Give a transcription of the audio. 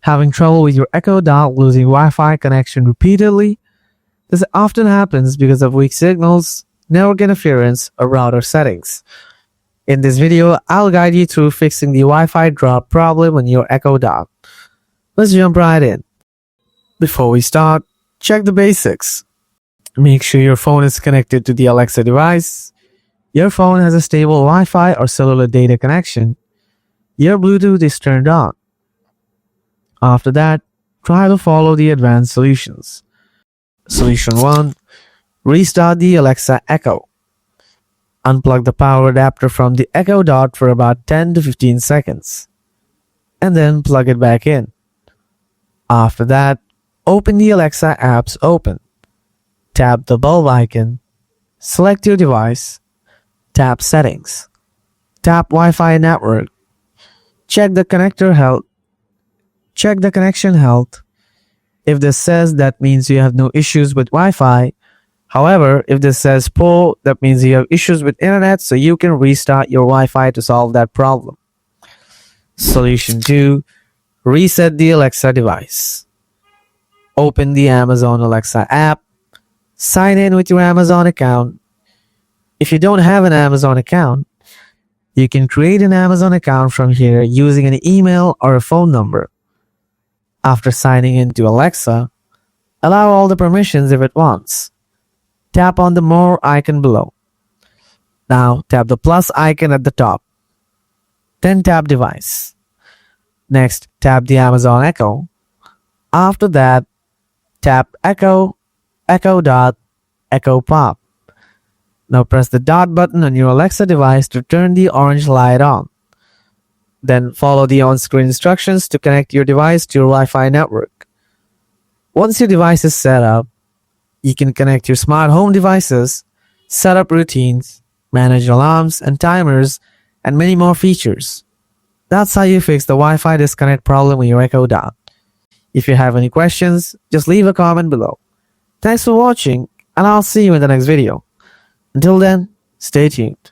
Having trouble with your Echo Dot losing Wi-Fi connection repeatedly? This often happens because of weak signals, network interference, or router settings. In this video, I'll guide you through fixing the Wi-Fi drop problem on your Echo Dot. Let's jump right in. Before we start, check the basics. Make sure your phone is connected to the Alexa device. Your phone has a stable Wi-Fi or cellular data connection. Your Bluetooth is turned on. After that, try to follow the advanced solutions. Solution 1. Restart the Alexa Echo. Unplug the power adapter from the Echo Dot for about 10 to 15 seconds. And then plug it back in. After that, open the Alexa apps open. Tap the bulb icon. Select your device. Tap Settings. Tap Wi-Fi Network. Check the connector health. Check the connection health. If this says, that means you have no issues with Wi-Fi. However, if this says poor, that means you have issues with internet, so you can restart your Wi-Fi to solve that problem. Solution 2. Reset the Alexa device. Open the Amazon Alexa app. Sign in with your Amazon account. If you don't have an Amazon account, you can create an Amazon account from here using an email or a phone number. After signing in to Alexa, allow all the permissions if it wants. Tap on the More icon below. Now tap the plus icon at the top. Then tap Device. Next, tap the Amazon Echo. After that, tap Echo, Echo Dot, Echo Pop. Now press the dot button on your Alexa device to turn the orange light on. Then follow the on-screen instructions to connect your device to your Wi-Fi network. Once your device is set up, you can connect your smart home devices, set up routines, manage alarms and timers, and many more features. That's how you fix the Wi-Fi disconnect problem with your Echo Dot. If you have any questions, just leave a comment below. Thanks for watching, and I'll see you in the next video. Until then, stay tuned.